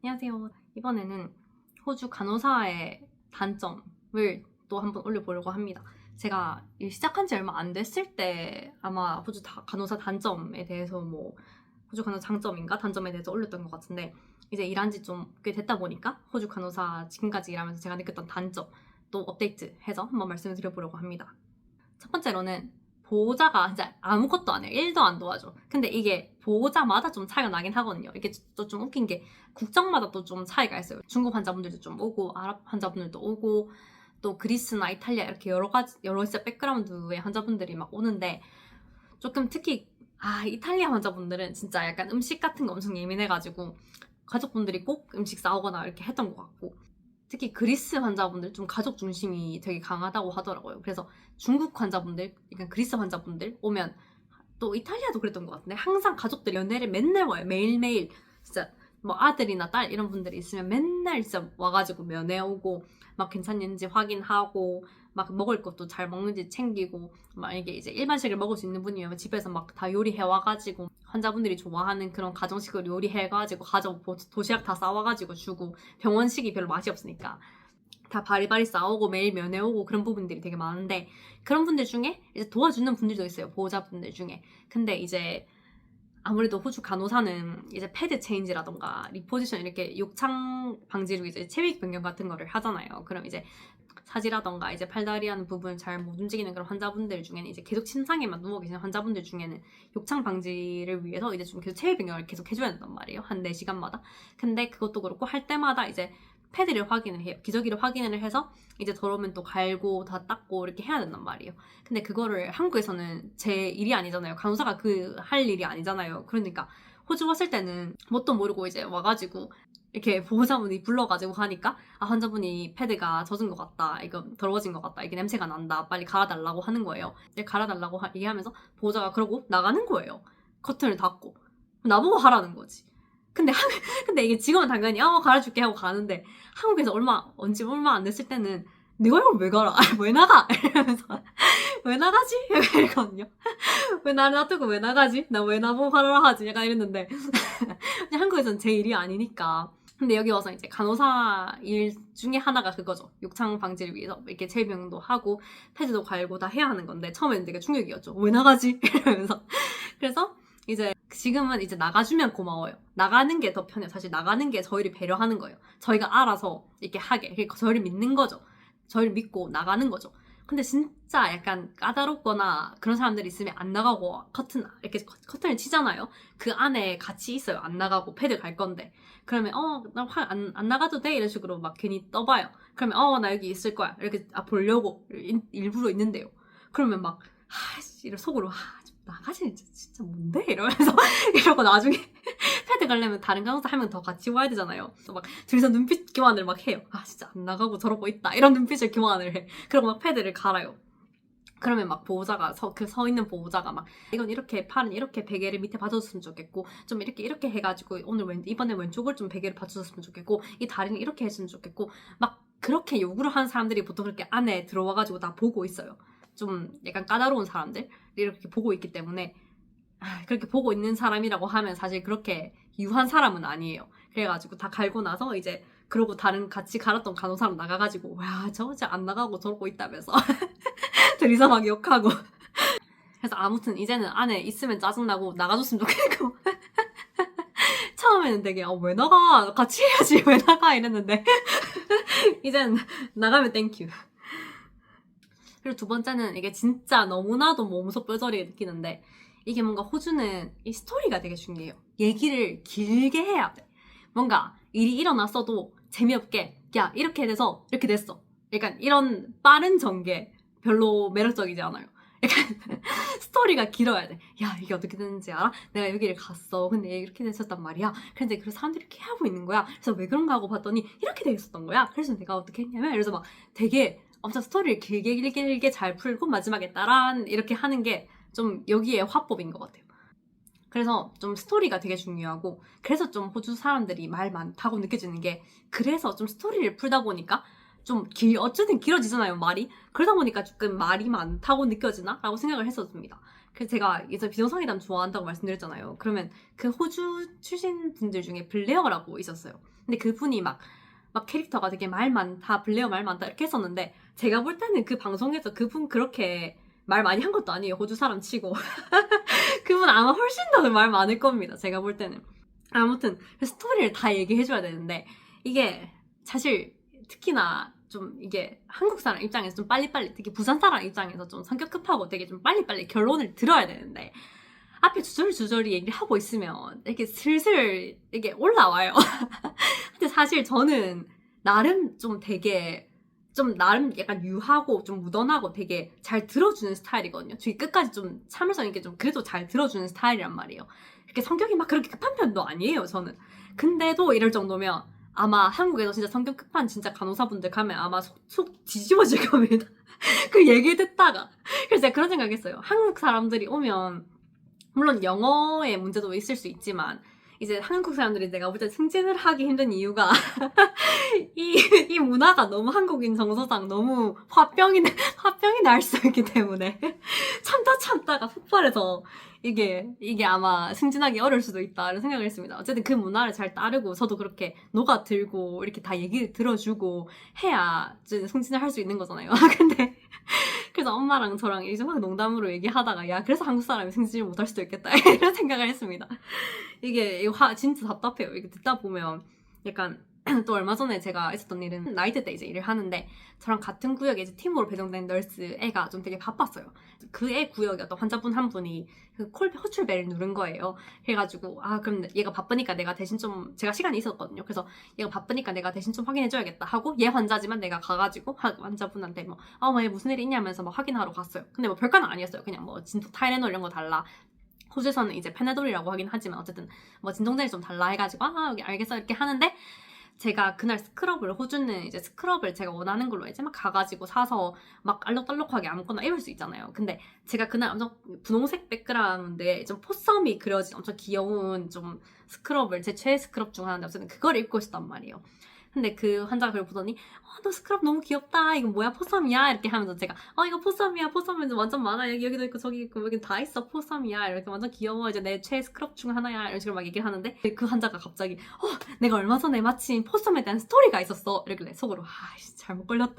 안녕하세요. 이번에는 호주 간호사의 단점을 또 한번 올려보려고 합니다. 제가 시작한 지 얼마 안 됐을 때 아마 호주 간호사 단점에 대해서 호주 간호사 장점인가 단점에 대해서 올렸던 것 같은데, 이제 일한 지 좀 꽤 됐다 보니까 호주 간호사 지금까지 일하면서 제가 느꼈던 단점 또 업데이트해서 한번 말씀을 드려보려고 합니다. 첫 번째로는 보호자가 진짜 아무것도 안 해요. 1도 안 도와줘. 근데 이게 보호자마다 좀 차이가 나긴 하거든요. 이게 또 좀 웃긴 게 국적마다 또 좀 차이가 있어요. 중국 환자분들도 좀 오고 아랍 환자분들도 오고 또 그리스나 이탈리아 이렇게 여러 진짜 백그라운드의 환자분들이 막 오는데, 조금 특히 이탈리아 환자분들은 진짜 약간 음식 같은 거 엄청 예민해가지고 가족분들이 꼭 음식 싸오거나 이렇게 했던 것 같고, 특히 그리스 환자분들 좀 가족 중심이 되게 강하다고 하더라고요. 그래서 중국 환자분들, 그러니까 그리스 환자분들 오면, 또 이탈리아도 그랬던 것 같은데 항상 가족들이 연애를 맨날 와요. 매일매일 진짜 아들이나 딸 이런 분들이 있으면 맨날 진짜 와가지고 면회 오고 막 괜찮은지 확인하고 막 먹을 것도 잘 먹는지 챙기고, 만약에 이제 일반식을 먹을 수 있는 분이면 집에서 막 다 요리해 와가지고 환자분들이 좋아하는 그런 가정식을 요리해가지고 도시락 다 싸와가지고 주고, 병원식이 별로 맛이 없으니까 다 바리바리 싸오고 매일 면회 오고 그런 부분들이 되게 많은데, 그런 분들 중에 이제 도와주는 분들도 있어요. 보호자분들 중에. 근데 이제 아무래도 호주 간호사는 이제 패드 체인지라던가 리포지션 이렇게 욕창 방지로 이제 체위 변경 같은 거를 하잖아요. 그럼 이제 사지라던가 이제 팔다리 하는 부분 잘 못 움직이는 그런 환자분들 중에는, 이제 계속 침상에만 누워 계시는 환자분들 중에는 욕창 방지를 위해서 이제 좀 계속 체위 변경을 계속 해줘야 된단 말이에요. 한 4시간마다. 근데 그것도 그렇고 할 때마다 이제 패드를 확인을 해요. 기저귀를 확인을 해서 이제 더러우면 또 갈고 다 닦고 이렇게 해야 된단 말이에요. 근데 그거를 한국에서는 제 일이 아니잖아요. 간호사가 할 일이 아니잖아요. 그러니까 호주 왔을 때는 뭣도 모르고 이제 와가지고 이렇게 보호자분이 불러가지고 하니까, 환자분이 패드가 젖은 것 같다, 이거 더러워진 것 같다, 이게 냄새가 난다, 빨리 갈아달라고 하는 거예요. 갈아달라고 얘기하면서 보호자가 그러고 나가는 거예요. 커튼을 닫고. 나보고 하라는 거지. 근데 근데 이게 지금은 당연히 갈아줄게 하고 가는데, 한국에서 얼마 안 됐을 때는 내가 이걸 왜 갈아? 왜 나가? 이러면서 왜 나가지? 이러거든요. 왜 나를 놔두고 왜 나가지? 나 왜 나보고 가라 하지? 약간 이랬는데 한국에서는 제 일이 아니니까. 근데 여기 와서 이제 간호사 일 중에 하나가 그거죠. 욕창 방지를 위해서 이렇게 체병도 하고 패드도 갈고 다 해야 하는 건데, 처음에는 되게 충격이었죠. 왜 나가지? 이러면서. 그래서 이제 지금은 이제 나가주면 고마워요. 나가는 게 더 편해요. 사실 나가는 게 저희를 배려하는 거예요. 저희가 알아서 이렇게 하게. 그러니까 저희를 믿는 거죠. 저희를 믿고 나가는 거죠. 근데 진짜 약간 까다롭거나 그런 사람들이 있으면 안 나가고 이렇게 커튼을 치잖아요. 그 안에 같이 있어요. 안 나가고 패드 갈 건데. 그러면 나 안 나가도 돼? 이런 식으로 막 괜히 떠봐요. 그러면 나 여기 있을 거야. 이렇게 보려고 일부러 있는데요. 그러면 막 이런 속으로 좀 나가지 진짜 뭔데? 이러면서 이러고 나중에 패드 가려면 다른 간호사 한 명 더 같이 와야 되잖아요. 또 막 둘이서 눈빛 교환을 막 해요. 진짜 안 나가고 저러고 있다, 이런 눈빛을 교환을 해. 그리고 막 패드를 갈아요. 그러면 막 보호자가 서 있는 보호자가 막 이건 이렇게 팔은 이렇게 베개를 밑에 받아줬으면 좋겠고, 좀 이렇게 해가지고 이번에 왼쪽을 좀 베개를 받쳐줬으면 좋겠고, 이 다리는 이렇게 했으면 좋겠고, 막 그렇게 요구를 하는 사람들이 보통 그렇게 안에 들어와가지고 다 보고 있어요. 좀 약간 까다로운 사람들 이렇게 보고 있기 때문에, 그렇게 보고 있는 사람이라고 하면 사실 그렇게 유한 사람은 아니에요. 그래가지고 다 갈고 나서 이제 그러고 다른 같이 갈았던 간호사람 나가가지고 저거 진짜 안 나가고 저러고 있다면서 둘이서 막 욕하고. 그래서 아무튼 이제는 안에 있으면 짜증나고 나가줬으면 좋겠고 처음에는 되게 왜 나가? 같이 해야지 왜 나가? 이랬는데 이제는 나가면 땡큐. 그리고 두 번째는 이게 진짜 너무나도 몸소 뼈저리게 느끼는데, 이게 뭔가 호주는 이 스토리가 되게 중요해요. 얘기를 길게 해야 돼. 뭔가 일이 일어났어도 재미없게 야 이렇게 돼서 이렇게 됐어, 약간 이런 빠른 전개 별로 매력적이지 않아요. 약간 스토리가 길어야 돼. 야 이게 어떻게 됐는지 알아? 내가 여기를 갔어. 근데 이렇게 됐었단 말이야. 근데 그 사람들이 이렇게 하고 있는 거야. 그래서 왜 그런가 하고 봤더니 이렇게 돼 있었던 거야. 그래서 내가 어떻게 했냐면, 그래서 막 되게 엄청 스토리를 길게 잘 풀고 마지막에 따란 이렇게 하는 게 좀 여기에 화법인 것 같아요. 그래서 좀 스토리가 되게 중요하고, 그래서 좀 호주 사람들이 말 많다고 느껴지는 게, 그래서 좀 스토리를 풀다 보니까 좀 어쨌든 길어지잖아요, 말이. 그러다 보니까 조금 말이 많다고 느껴지나? 라고 생각을 했었습니다. 그래서 제가 예전에 비정상회담 좋아한다고 말씀드렸잖아요. 그러면 그 호주 출신 분들 중에 블레어라고 있었어요. 근데 그분이 막 캐릭터가 되게 말 많다, 블레어 말 많다 이렇게 했었는데 제가 볼 때는 그 방송에서 그분 그렇게 말 많이 한 것도 아니에요. 호주 사람 치고. 그분 아마 훨씬 더 말 많을 겁니다. 제가 볼 때는. 아무튼 스토리를 다 얘기해줘야 되는데 이게 사실 특히나 좀 이게 한국 사람 입장에서 좀 빨리빨리, 특히 부산 사람 입장에서 좀 성격 급하고 되게 좀 빨리빨리 결론을 들어야 되는데 앞에 주저리 얘기를 하고 있으면 이렇게 슬슬 이게 올라와요. 근데 사실 저는 나름 좀 되게 좀 나름 약간 유하고 좀 무던하고 되게 잘 들어주는 스타일이거든요. 저기 끝까지 좀 참을성 있게 좀 그래도 잘 들어주는 스타일이란 말이에요. 이렇게 성격이 막 그렇게 급한 편도 아니에요, 저는. 근데도 이럴 정도면 아마 한국에서 진짜 성격 급한 진짜 간호사분들 가면 아마 속 뒤집어질 겁니다. 그 얘기 듣다가. 그래서 제가 그런 생각했어요. 한국 사람들이 오면 물론 영어의 문제도 있을 수 있지만 이제 한국 사람들이 내가 볼 때 승진을 하기 힘든 이유가 이 문화가 너무 한국인 정서상 너무 화병이 날 수 있기 때문에 참다가 폭발해서 이게 아마 승진하기 어려울 수도 있다 이런 생각을 했습니다. 어쨌든 그 문화를 잘 따르고 저도 그렇게 녹아들고 이렇게 다 얘기를 들어주고 해야 이제 승진을 할 수 있는 거잖아요. 근데 그래서 엄마랑 저랑 이제 막 농담으로 얘기하다가 야 그래서 한국 사람이 승진을 못할 수도 있겠다 이런 생각을 했습니다. 이게 진짜 답답해요. 이게 듣다 보면 약간 또 얼마 전에 제가 있었던 일은 나이트 때 이제 일을 하는데 저랑 같은 구역에 이제 팀으로 배정된 널스 애가 좀 되게 바빴어요. 그 애 구역에 어떤 환자분 한 분이 그 호출벨을 누른 거예요. 그래가지고 그럼 얘가 바쁘니까 내가 대신 좀 제가 시간이 있었거든요. 그래서 얘가 바쁘니까 내가 대신 좀 확인해줘야겠다 하고 얘 환자지만 내가 가가지고 환자분한테 얘 무슨 일이 있냐면서 확인하러 갔어요. 근데 별건 아니었어요. 그냥 진통 타이레놀 이런 거 달라. 호주에서는 이제 페네돌이라고 하긴 하지만 어쨌든 진통제를 좀 달라 해가지고 여기 알겠어 이렇게 하는데 제가 그날 호주는 이제 스크럽을 제가 원하는 걸로 이제 막 가가지고 사서 막 알록달록하게 아무거나 입을 수 있잖아요. 근데 제가 그날 엄청 분홍색 백그라운드에 좀 포섬이 그려진 엄청 귀여운 좀 스크럽을 제 최애 스크럽 중 하나인데 어쨌든 그걸 입고 있었단 말이에요. 근데 그 환자가 그걸 보더니 너 스크럽 너무 귀엽다. 이거 뭐야 포섬이야? 이렇게 하면서 제가 이거 포섬이야. 포섬은 완전 많아. 여기도 있고 저기 있고 여기 다 있어. 포섬이야. 이렇게 완전 귀여워. 이제 내 최애 스크럽 중 하나야. 이런 식으로 막 얘기를 하는데 그 환자가 갑자기 내가 얼마 전에 마침 포섬에 대한 스토리가 있었어. 이러길래 속으로 잘못 걸렸다.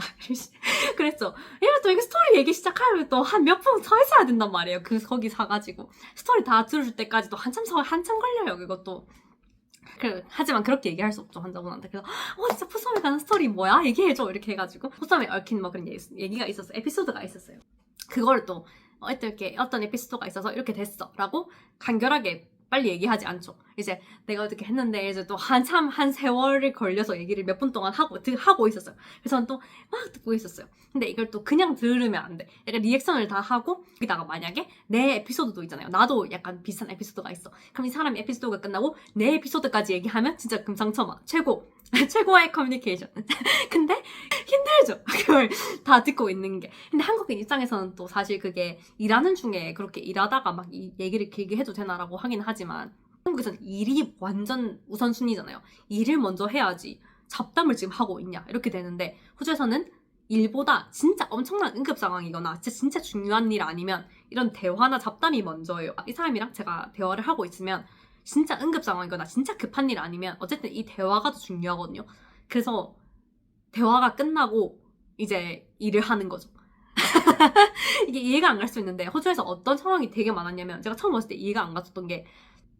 그랬죠. 이러면 또 이게 스토리 얘기 시작하면 또 한 몇 분 서 있어야 된단 말이에요. 거기 사가지고 스토리 다 들어줄 때까지도 한참 걸려요. 그것도. 하지만 그렇게 얘기할 수 없죠, 환자분한테. 그래서 진짜 포섬에 관한 스토리 뭐야? 얘기해줘. 이렇게 해가지고 포섬에 얽힌 그런 얘기가 있었어요. 에피소드가 있었어요. 그걸 또 어떤 에피소드가 있어서 이렇게 됐어 라고 간결하게 빨리 얘기하지 않죠. 이제 내가 어떻게 했는데 이제 또 한 세월이 걸려서 얘기를 몇 분 동안 하고 있었어요. 그래서 저는 또 막 듣고 있었어요. 근데 이걸 또 그냥 들으면 안 돼. 약간 리액션을 다 하고 여기다가 만약에 내 에피소드도 있잖아요. 나도 약간 비슷한 에피소드가 있어. 그럼 이 사람의 에피소드가 끝나고 내 에피소드까지 얘기하면 진짜 금상첨화. 최고의 커뮤니케이션. 근데 힘들죠. 그걸 다 듣고 있는 게. 근데 한국인 입장에서는 또 사실 그게 일하는 중에 그렇게 일하다가 막 이 얘기를 길게 해도 되나라고 하긴 하지만 한국에서는 일이 완전 우선순위잖아요. 일을 먼저 해야지 잡담을 지금 하고 있냐 이렇게 되는데 호주에서는 일보다 진짜 엄청난 응급 상황이거나 진짜 중요한 일 아니면 이런 대화나 잡담이 먼저예요. 이 사람이랑 제가 대화를 하고 있으면 진짜 응급 상황이거나 진짜 급한 일 아니면 어쨌든 이 대화가 더 중요하거든요. 그래서 대화가 끝나고 이제 일을 하는 거죠. 이게 이해가 안 갈 수 있는데 호주에서 어떤 상황이 되게 많았냐면 제가 처음 왔을 때 이해가 안 갔었던 게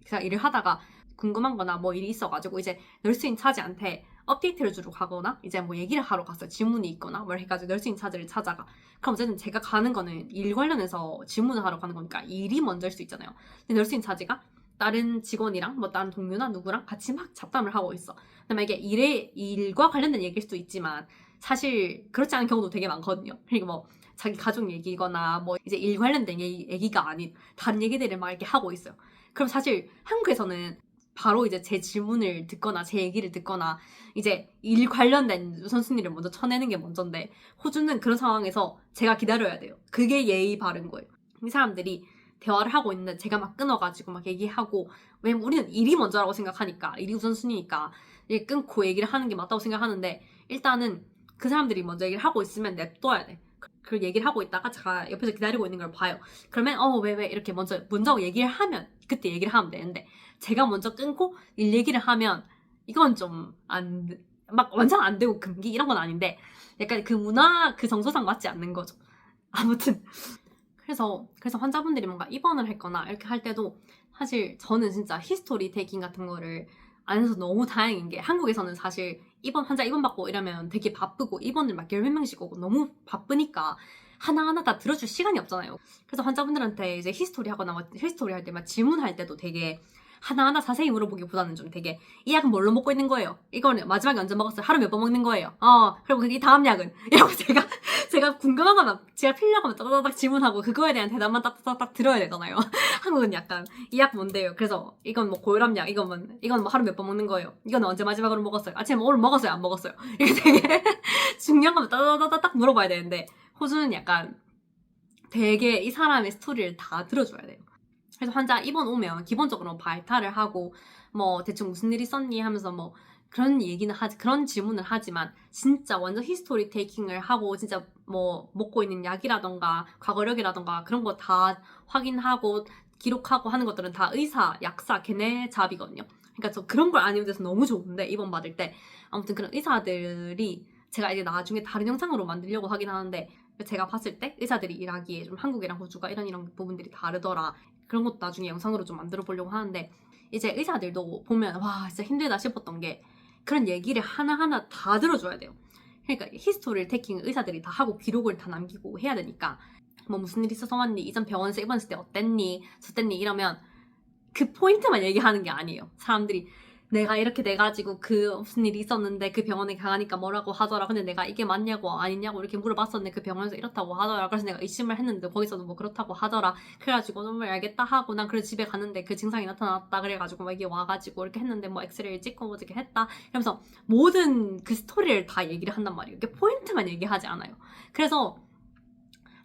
제가 일을 하다가 궁금한 거나 일이 있어가지고 이제 널스인 차지한테 업데이트를 주러 가거나 이제 얘기를 하러 갔어요. 질문이 있거나 해가지고 널스인 차지를 찾아가. 그럼 어쨌든 제가 가는 거는 일 관련해서 질문을 하러 가는 거니까 일이 먼저일 수 있잖아요. 근데 널스인 차지가 다른 직원이랑 다른 동료나 누구랑 같이 막 잡담을 하고 있어. 그다음에 이게 일과 관련된 얘기일 수도 있지만 사실 그렇지 않은 경우도 되게 많거든요. 그리고 자기 가족 얘기거나 이제 일 관련된 얘기가 아닌 다른 얘기들을 막 이렇게 하고 있어요. 그럼 사실 한국에서는 바로 이제 제 질문을 듣거나 제 얘기를 듣거나 이제 일 관련된 우선순위를 먼저 쳐내는 게 먼저인데 호주는 그런 상황에서 제가 기다려야 돼요. 그게 예의 바른 거예요. 이 사람들이 대화를 하고 있는데 제가 막 끊어가지고 막 얘기하고 왜냐면 우리는 일이 먼저라고 생각하니까 일이 우선순위니까 끊고 얘기를 하는 게 맞다고 생각하는데 일단은 그 사람들이 먼저 얘기를 하고 있으면 냅둬야 돼. 그 얘기를 하고 있다가 제가 옆에서 기다리고 있는 걸 봐요. 그러면 왜 이렇게 먼저 얘기를 하면 그때 얘기를 하면 되는데 제가 먼저 끊고 일 얘기를 하면 이건 좀 막 완전 안 되고 금기 이런 건 아닌데 약간 그 문화 그 정서상 맞지 않는 거죠. 아무튼 그래서 환자분들이 뭔가 입원을 했거나 이렇게 할 때도 사실 저는 진짜 히스토리 테이킹 같은 거를 안 해서 너무 다행인 게 한국에서는 사실 환자 입원 받고 이러면 되게 바쁘고 입원을 막 10몇 명씩 오고 너무 바쁘니까 하나하나 다 들어줄 시간이 없잖아요. 그래서 환자분들한테 이제 히스토리 하거나 히스토리 할 때 막 질문할 때도 되게 하나하나 자세히 물어보기보다는 좀 되게 이 약은 뭘로 먹고 있는 거예요? 이거는 마지막에 언제 먹었어요? 하루 몇 번 먹는 거예요? 그리고 이 다음 약은? 이러고 제가 궁금한 거만 제가 필요한 거만 따다닥 질문하고 그거에 대한 대답만 딱딱딱 들어야 되잖아요. 한국은 약간 이 약 뭔데요? 그래서 이건 뭐 고혈압약, 이건 뭐 하루 몇 번 먹는 거예요? 이건 언제 마지막으로 먹었어요? 아침에 뭐 오늘 먹었어요? 안 먹었어요? 이게 되게 중요한 거만 따다다닥 물어봐야 되는데 호주는 약간 되게 이 사람의 스토리를 다 들어줘야 돼요. 그래서 환자 입원 오면 기본적으로 발탈을 하고 뭐 대충 무슨 일 있었니 하면서 뭐 그런 질문을 하지만 진짜 완전 히스토리 테이킹을 하고 진짜 뭐 먹고 있는 약이라던가 과거력이라던가 그런 거 다 확인하고 기록하고 하는 것들은 다 의사, 약사, 걔네 잡이거든요. 그러니까 저 그런 걸 아니면 돼서 너무 좋은데 입원 받을 때 아무튼 그런 의사들이 제가 이제 나중에 다른 영상으로 만들려고 하긴 하는데 제가 봤을 때 의사들이 일하기에 좀 한국이랑 호주가 이런 부분들이 다르더라. 그런 것도 나중에 영상으로 좀 만들어 보려고 하는데 이제 의사들도 보면 와 진짜 힘들다 싶었던 게 그런 얘기를 하나하나 다 들어줘야 돼요. 그러니까 히스토리를 테이킹 의사들이 다 하고 기록을 다 남기고 해야 되니까 뭐 무슨 일 있어서 왔니? 이전 병원에서 입원했을 때 어땠니? 저땠니? 이러면 그 포인트만 얘기하는 게 아니에요. 사람들이 내가 이렇게 돼가지고 그 무슨 일이 있었는데 그 병원에 가니까 뭐라고 하더라. 근데 내가 이게 맞냐고 아니냐고 이렇게 물어봤었는데 그 병원에서 이렇다고 하더라. 그래서 내가 의심을 했는데 거기서도 뭐 그렇다고 하더라. 그래가지고 정말 알겠다 하고 난 그래서 집에 갔는데 그 증상이 나타났다. 그래가지고 막 이게 와가지고 이렇게 했는데 뭐 엑스레이를 찍고 뭐 이렇게 했다. 이러면서 모든 그 스토리를 다 얘기를 한단 말이에요. 이렇게 포인트만 얘기하지 않아요. 그래서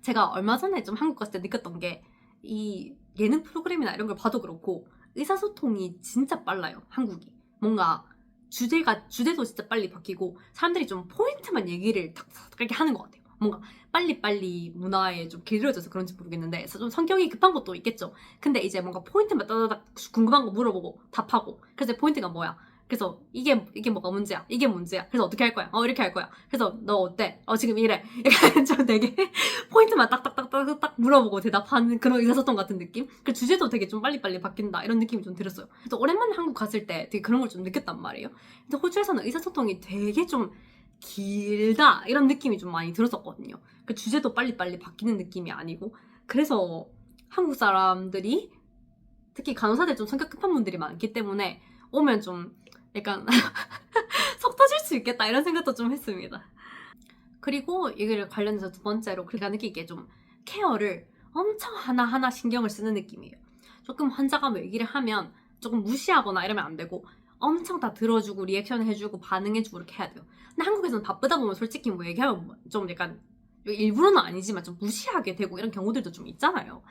제가 얼마 전에 좀 한국 갔을 때 느꼈던 게 이 예능 프로그램이나 이런 걸 봐도 그렇고 의사소통이 진짜 빨라요. 한국이. 뭔가 주제도 진짜 빨리 바뀌고 사람들이 좀 포인트만 얘기를 탁탁 이렇게 하는 것 같아요. 뭔가 빨리빨리 문화에 좀 길들여져서 그런지 모르겠는데 좀 성격이 급한 것도 있겠죠. 근데 이제 뭔가 포인트만 따다닥 궁금한 거 물어보고 답하고 그래서 포인트가 뭐야? 그래서 이게 뭐가 문제야? 이게 문제야? 그래서 어떻게 할 거야? 이렇게 할 거야. 그래서 너 어때? 지금 이래. 약간 좀 되게 포인트만 딱딱딱딱딱 물어보고 대답하는 그런 의사소통 같은 느낌? 그 주제도 되게 좀 빨리빨리 바뀐다 이런 느낌이 좀 들었어요. 그래서 오랜만에 한국 갔을 때 되게 그런 걸 좀 느꼈단 말이에요. 근데 호주에서는 의사소통이 되게 좀 길다 이런 느낌이 좀 많이 들었었거든요. 그 주제도 빨리빨리 바뀌는 느낌이 아니고 그래서 한국 사람들이 특히 간호사들 좀 성격 급한 분들이 많기 때문에 오면 좀 약간 속 터질 수 있겠다 이런 생각도 좀 했습니다. 그리고 이거를 관련해서 두 번째로 제가 느끼기에 좀 케어를 엄청 하나하나 신경을 쓰는 느낌이에요. 조금 환자가 뭐 얘기를 하면 조금 무시하거나 이러면 안 되고 엄청 다 들어주고 리액션 해주고 반응해주고 이렇게 해야 돼요. 근데 한국에서는 바쁘다 보면 솔직히 뭐 얘기하면 좀 약간 일부러는 아니지만 좀 무시하게 되고 이런 경우들도 좀 있잖아요.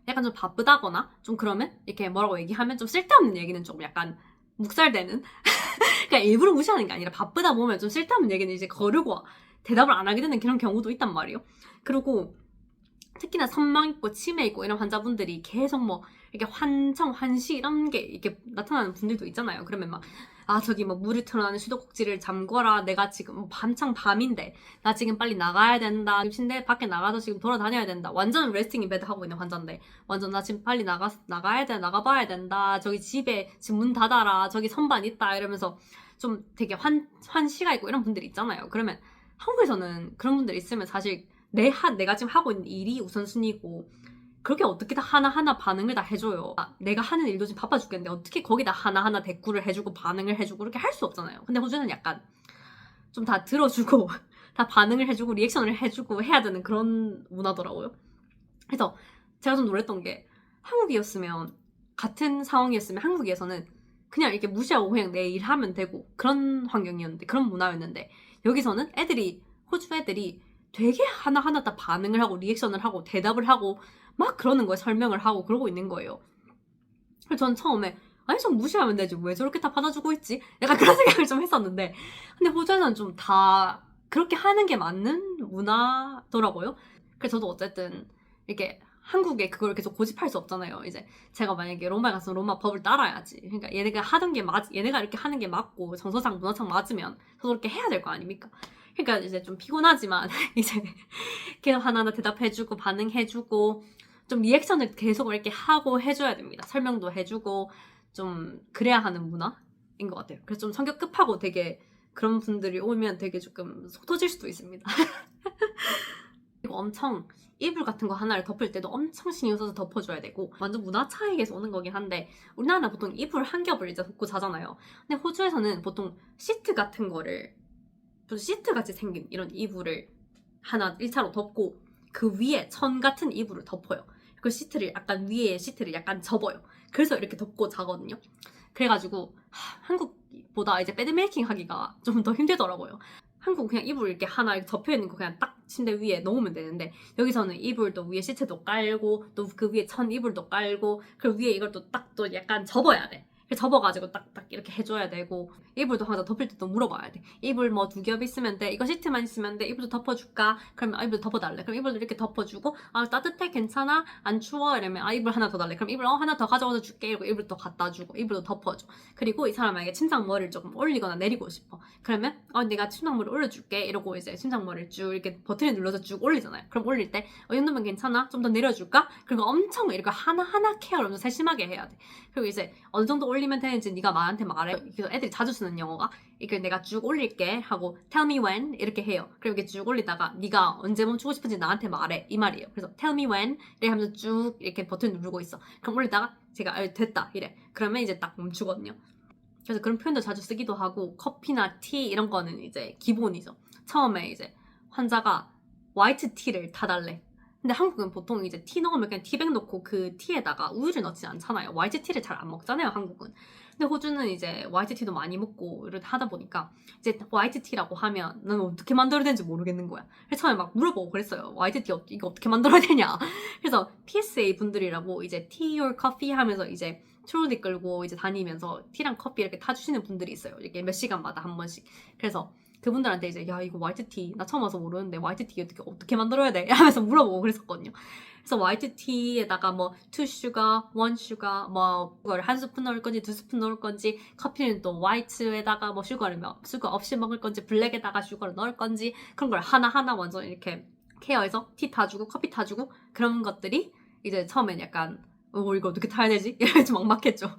약간 좀 바쁘다거나 좀 그러면 이렇게 뭐라고 얘기하면 좀 쓸데없는 얘기는 좀 약간 묵살되는 그러니까 일부러 무시하는 게 아니라 바쁘다 보면 좀 쓸데없는 얘기는 이제 거르고 대답을 안 하게 되는 그런 경우도 있단 말이에요. 그리고 특히나 선망 있고 치매 있고 이런 환자분들이 계속 뭐 이렇게 환시 이런 게 이렇게 나타나는 분들도 있잖아요. 그러면 막 저기 뭐 물을 틀어나는 수도꼭지를 잠궈라. 내가 지금 한창 밤인데 나 지금 빨리 나가야 된다. 침대 밖에 나가서 지금 돌아다녀야 된다. 완전 레스팅 인 베드 하고 있는 환자인데 완전 나 지금 빨리 나가야 돼. 나가봐야 된다. 저기 집에 지금 문 닫아라. 저기 선반 있다. 이러면서 좀 되게 환시가 있고 이런 분들이 있잖아요. 그러면 한국에서는 그런 분들 있으면 사실 내가 지금 하고 있는 일이 우선순위고 그렇게 어떻게 다 하나하나 반응을 다 해줘요. 내가 하는 일도 지금 바빠 죽겠는데 어떻게 거기다 하나하나 대꾸를 해주고 반응을 해주고 그렇게 할 수 없잖아요. 근데 호주는 약간 좀 다 들어주고 다 반응을 해주고 리액션을 해주고 해야 되는 그런 문화더라고요. 그래서 제가 좀 놀랬던 게 한국이었으면 같은 상황이었으면 한국에서는 그냥 이렇게 무시하고 그냥 내 일 하면 되고 그런 환경이었는데 그런 문화였는데 여기서는 호주 애들이 되게 하나하나 다 반응을 하고 리액션을 하고 대답을 하고 막 그러는 거예요. 설명을 하고 그러고 있는 거예요. 그래서 전 처음에 아니 좀 무시하면 되지 왜 저렇게 다 받아주고 있지? 약간 그런 생각을 좀 했었는데 근데 호주에서는 좀 다 그렇게 하는 게 맞는 문화더라고요. 그래서 저도 어쨌든 이렇게 한국에 그걸 계속 고집할 수 없잖아요. 이제 제가 만약에 로마에 가서 로마 법을 따라야지. 그러니까 얘네가 하던 게 얘네가 이렇게 하는 게 맞고 정서상 문화상 맞으면 저도 그렇게 해야 될 거 아닙니까? 그러니까 이제 좀 피곤하지만 이제 계속 하나하나 대답해주고 반응해주고 좀 리액션을 계속 이렇게 하고 해줘야 됩니다. 설명도 해주고 좀 그래야 하는 문화인 것 같아요. 그래서 좀 성격 급하고 되게 그런 분들이 오면 되게 조금 속 터질 수도 있습니다. 그리고 엄청 이불 같은 거 하나를 덮을 때도 엄청 신경 써서 덮어줘야 되고 완전 문화 차이에서 오는 거긴 한데 우리나라는 보통 이불 한 겹을 이제 덮고 자잖아요. 근데 호주에서는 보통 시트 같은 거를 시트 같이 생긴 이런 이불을 하나 1차로 덮고 그 위에 천 같은 이불을 덮어요. 그 시트를 약간 위에 시트를 약간 접어요. 그래서 이렇게 덮고 자거든요. 그래가지고 한국보다 이제 배드메이킹 하기가 좀 더 힘들더라고요. 한국 그냥 이불 이렇게 하나 이렇게 접혀있는 거 그냥 딱 침대 위에 놓으면 되는데 여기서는 이불도 위에 시트도 깔고 또 그 위에 천 이불도 깔고 그리고 위에 이걸 또 딱 또 약간 접어야 돼. 접어가지고 딱딱 이렇게 해줘야 되고 이불도 항상 덮을 때도 물어봐야 돼. 이불 뭐 2겹 있으면 돼? 이거 시트만 있으면 돼? 이불도 덮어줄까? 그러면 이불 덮어달래. 그럼 이불도 이렇게 덮어주고 따뜻해? 괜찮아? 안 추워? 이러면 이불 하나 더 달래. 그럼 이불 하나 더 가져와서 줄게. 이러고 이불 더 갖다 주고 이불도 덮어줘. 그리고 이 사람에게 침상머리를 조금 올리거나 내리고 싶어. 그러면 내가 침상머리 올려줄게. 이러고 이제 침상머리를 쭉 이렇게 버튼을 눌러서 쭉 올리잖아요. 그럼 올릴 때 이 정도면 괜찮아? 좀 더 내려줄까? 그리고 엄청 이렇게 하나하나 케어를 엄청 세심하게 해야 돼. 그리고 이제 어느 정도 올리면 되는지 네가 나한테 말해. 그래서 애들이 자주 쓰는 영어가 이렇게 내가 쭉 올릴게 하고 tell me when 이렇게 해요. 그리고 이렇게 쭉 올리다가 네가 언제 멈추고 싶은지 나한테 말해 이 말이에요. 그래서 tell me when 이렇게 하면서 쭉 이렇게 버튼 누르고 있어. 그럼 올리다가 제가 됐다 이래. 그러면 이제 딱 멈추거든요. 그래서 그런 표현도 자주 쓰기도 하고 커피나 티 이런 거는 이제 기본이죠. 처음에 이제 환자가 화이트 티를 타달래. 근데 한국은 보통 이제 티 넣으면 그냥 티백 넣고 그 티에다가 우유를 넣지 않잖아요. 화이트 티를 잘 안 먹잖아요, 한국은. 근데 호주는 이제 화이트 티도 많이 먹고 이렇게 하다 보니까 이제 화이트 티라고 하면 나는 어떻게 만들어야 되는지 모르겠는 거야. 그래서 처음에 막 물어보고 그랬어요. 화이트 티 이거 어떻게 만들어야 되냐. 그래서 PSA 분들이라고 이제 tea or coffee 하면서 이제 트롤리 끌고 이제 다니면서 티랑 커피 이렇게 타주시는 분들이 있어요. 이렇게 몇 시간마다 한 번씩. 그래서 그분들한테 이제 야 이거 화이트티 나 처음 와서 모르는데 화이트티 어떻게 만들어야 돼? 하면서 물어보고 그랬었거든요. 그래서 화이트티에다가 뭐 2 sugar, 1 sugar 뭐 그걸 한 스푼 넣을 건지 2스푼 넣을 건지 커피는 또 화이트에다가 뭐 슈거를 슈거 없이 먹을 건지 블랙에다가 슈거를 넣을 건지 그런 걸 하나하나 완전 이렇게 케어해서 티 타주고 커피 타주고 그런 것들이 이제 처음엔 약간 이거 어떻게 타야 되지? 이래서 막막했죠.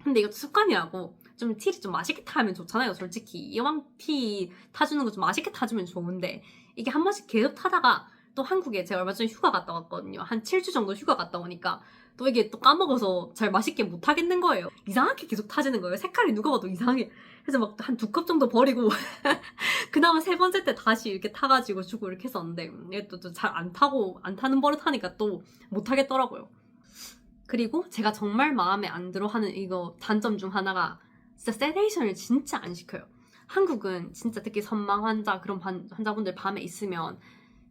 근데 이것도 습관이라고 좀 티를 좀 맛있게 타면 좋잖아요. 솔직히 이왕 티 타주는 거 좀 맛있게 타주면 좋은데 이게 한 번씩 계속 타다가 또 한국에 제가 얼마 전에 휴가 갔다 왔거든요. 한 7주 정도 휴가 갔다 오니까 또 이게 또 까먹어서 잘 맛있게 못 하겠는 거예요. 이상하게 계속 타지는 거예요. 색깔이 누가 봐도 이상해. 그래서 막 한 2컵 정도 버리고 그나마 3번째 때 다시 이렇게 타가지고 주고 이렇게 했었는데 이게 또 잘 안 타는 버릇 하니까 또 못 하겠더라고요. 그리고 제가 정말 마음에 안 들어 하는 이거 단점 중 하나가 진짜 세데이션을 진짜 안 시켜요. 한국은 진짜 특히 선망 환자 그런 환자분들 밤에 있으면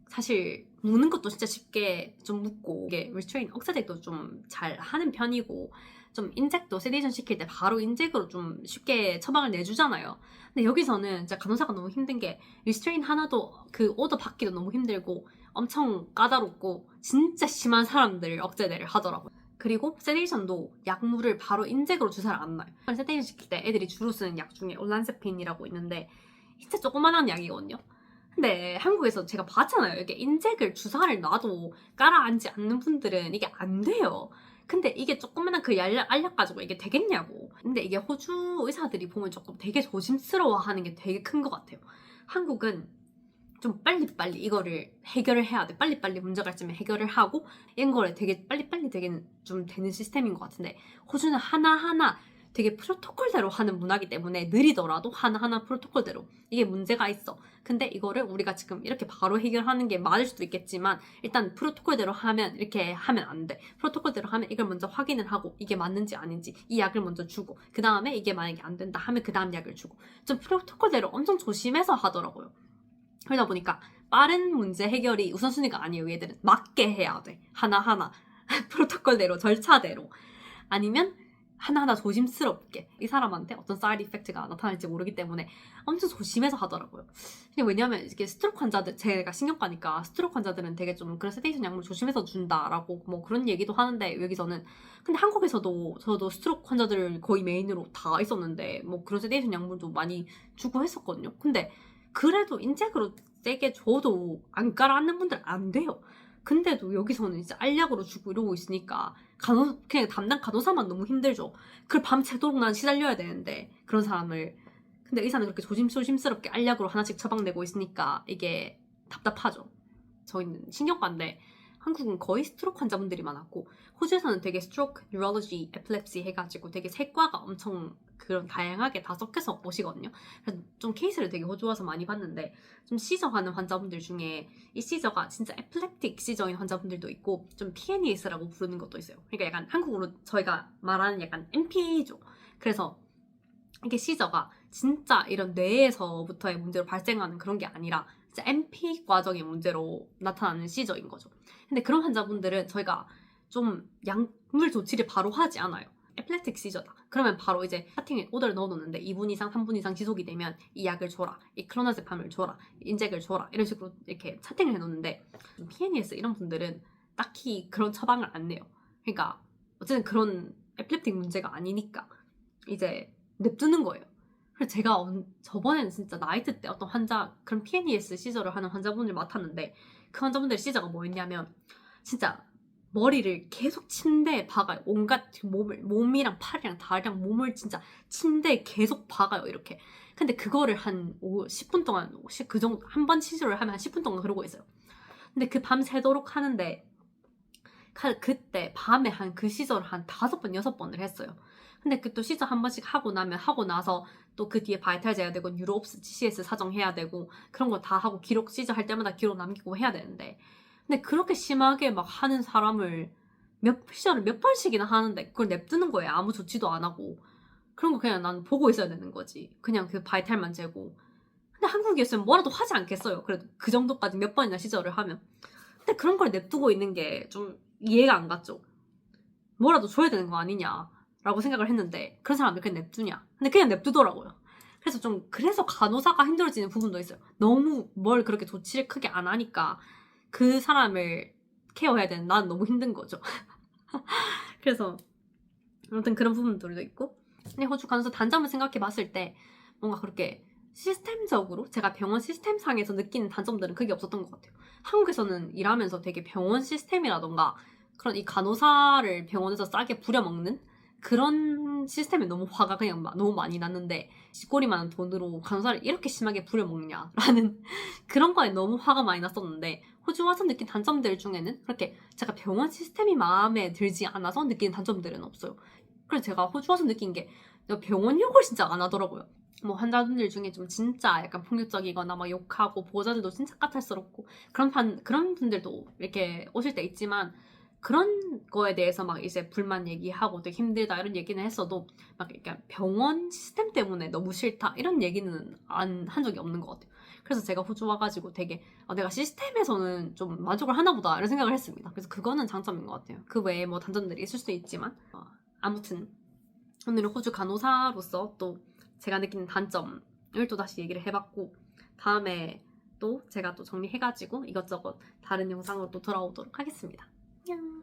사실 묵는 것도 진짜 쉽게 좀 묵고 이게 리스트레인 억제제도 좀 잘 하는 편이고 좀 인젝도 세데이션 시킬 때 바로 인젝으로 좀 쉽게 처방을 내주잖아요. 근데 여기서는 진짜 간호사가 너무 힘든 게 리스트레인 하나도 그 오더 받기도 너무 힘들고 엄청 까다롭고 진짜 심한 사람들 억제제를 하더라고요. 그리고 세데이션도 약물을 바로 인젝으로 주사를 안 놔요. 세데이션 시킬 때 애들이 주로 쓰는 약 중에 올란세핀이라고 있는데 진짜 조그만한 약이거든요. 근데 한국에서 제가 봤잖아요. 이게 인젝을 주사를 놔도 깔아앉지 않는 분들은 이게 안 돼요. 근데 이게 조그만한 그 알약 가지고 이게 되겠냐고. 근데 이게 호주 의사들이 보면 조금 되게 조심스러워하는 게 되게 큰 것 같아요. 한국은 좀 빨리빨리 이거를 해결을 해야 돼. 빨리빨리 문제가 있으면 해결을 하고 이런 거를 되게 빨리빨리 좀 되는 시스템인 것 같은데 호주는 하나하나 되게 프로토콜대로 하는 문화이기 때문에 느리더라도 하나하나 프로토콜대로 이게 문제가 있어. 근데 이거를 우리가 지금 이렇게 바로 해결하는 게 맞을 수도 있겠지만 일단 프로토콜대로 하면 이렇게 하면 안 돼. 프로토콜대로 하면 이걸 먼저 확인을 하고 이게 맞는지 아닌지 이 약을 먼저 주고 그 다음에 이게 만약에 안 된다 하면 그 다음 약을 주고 좀 프로토콜대로 엄청 조심해서 하더라고요. 그러다 보니까 빠른 문제 해결이 우선순위가 아니에요. 얘들은 맞게 해야 돼. 하나하나 프로토콜대로 절차대로. 아니면 하나하나 조심스럽게 이 사람한테 어떤 사이드 이펙트가 나타날지 모르기 때문에 엄청 조심해서 하더라고요. 왜냐면 이게 스트로크 환자들, 제가 신경과니까 스트로크 환자들은 되게 좀 그런 세데이션 약물 조심해서 준다라고 뭐 그런 얘기도 하는데 여기서는 근데 한국에서도 저도 스트로크 환자들 거의 메인으로 다 있었는데 뭐 그런 세데이션 약물도 많이 주고 했었거든요. 근데 그래도 인젝으로 세게 줘도 안 깔아앉는 분들 안 돼요. 근데도 여기서는 이제 알약으로 주고 이러고 있으니까 그냥 담당 간호사만 너무 힘들죠. 그걸 밤새도록 난 시달려야 되는데 그런 사람을. 근데 의사는 그렇게 조심스럽게 알약으로 하나씩 처방내고 있으니까 이게 답답하죠. 저희는 신경과인데 한국은 거의 스트로크 환자분들이 많았고 호주에서는 되게 스트로크, 뉴럴로지, 에필랩시 해가지고 되게 세과가 엄청 그런 다양하게 다 섞여서 오시거든요. 그래서 좀 케이스를 되게 호주 와서 많이 봤는데 좀 시저하는 환자분들 중에 이 시저가 진짜 에필lep틱 시저인 환자분들도 있고 좀 PNES라고 부르는 것도 있어요. 그러니까 약간 한국으로 저희가 말하는 약간 NP죠. 그래서 이게 시저가 진짜 이런 뇌에서부터의 문제로 발생하는 그런 게 아니라 진짜 MP 과정의 문제로 나타나는 시저인 거죠. 근데 그런 환자분들은 저희가 좀 약물 조치를 바로 하지 않아요. 에필레틱 시저다. 그러면 바로 이제 차팅에 오더를 넣어놓는데 2분 이상, 3분 이상 지속이 되면 이 약을 줘라, 이 클로나제팜을 줘라, 인젝을 줘라 이런 식으로 이렇게 차팅을 해놓는데 PNES 이런 분들은 딱히 그런 처방을 안 내요. 그러니까 어쨌든 그런 에필레틱 문제가 아니니까 이제 냅두는 거예요. 그래서 제가 저번에는 진짜 나이트 때 어떤 환자, 그런 PNES 시저를 하는 환자분을 맡았는데 그 환자분들 시저가 뭐였냐면 진짜 머리를 계속 침대에 박아요. 온갖 몸이랑 팔이랑 다리랑 몸을 진짜 침대에 계속 박아요. 이렇게. 근데 그거를 한 10분 동안 그 정도 한 번 시저를 하면 한 10분 동안 그러고 있어요. 근데 그 밤 새도록 하는데 그때 밤에 한 그 시저를 한 5번, 6번을 했어요. 근데 그 또 시저 한 번씩 하고 나서 또 그 뒤에 바이탈 재야 되고 뉴로옵스, GCS 사정해야 되고 그런 거 다 하고 기록 시저 할 때마다 기록 남기고 해야 되는데 근데 그렇게 심하게 막 하는 사람을 시저를 몇 번씩이나 하는데 그걸 냅두는 거예요. 아무 조치도 안 하고. 그런 거 그냥 난 보고 있어야 되는 거지. 그냥 그 바이탈만 재고. 근데 한국이었으면 뭐라도 하지 않겠어요. 그래도 그 정도까지 몇 번이나 시저를 하면. 근데 그런 걸 냅두고 있는 게 좀 이해가 안 갔죠. 뭐라도 줘야 되는 거 아니냐라고 생각을 했는데 그런 사람들 그냥 냅두냐. 근데 그냥 냅두더라고요. 그래서 간호사가 힘들어지는 부분도 있어요. 너무 뭘 그렇게 조치를 크게 안 하니까 그 사람을 케어해야 되는 난 너무 힘든 거죠. 그래서 아무튼 그런 부분들도 있고 근데 호주 간호사 단점을 생각해 봤을 때 뭔가 그렇게 시스템적으로 제가 병원 시스템상에서 느끼는 단점들은 크게 없었던 것 같아요. 한국에서는 일하면서 되게 병원 시스템이라던가 그런 이 간호사를 병원에서 싸게 부려먹는 그런 시스템에 너무 화가 그냥 너무 많이 났는데 쥐꼬리 많은 돈으로 간호사를 이렇게 심하게 부려먹냐라는 그런 거에 너무 화가 많이 났었는데 호주 와서 느낀 단점들 중에는 그렇게 제가 병원 시스템이 마음에 들지 않아서 느끼는 단점들은 없어요. 그래서 제가 호주 와서 느낀 게 병원 욕을 진짜 안 하더라고요. 뭐 환자분들 중에 좀 진짜 약간 폭력적이거나 막 욕하고 보호자들도 진짜 까탈스럽고 그런 분들도 이렇게 오실 때 있지만 그런 거에 대해서 막 이제 불만 얘기하고 되게 힘들다 이런 얘기는 했어도 막 약간 병원 시스템 때문에 너무 싫다 이런 얘기는 한 적이 없는 것 같아요. 그래서 제가 호주 와가지고 되게 내가 시스템에서는 좀 만족을 하나 보다 이런 생각을 했습니다. 그래서 그거는 장점인 것 같아요. 그 외에 뭐 단점들이 있을 수도 있지만 아무튼 오늘은 호주 간호사로서 또 제가 느끼는 단점을 또 다시 얘기를 해봤고 다음에 또 제가 또 정리해가지고 이것저것 다른 영상으로 또 돌아오도록 하겠습니다. 안녕.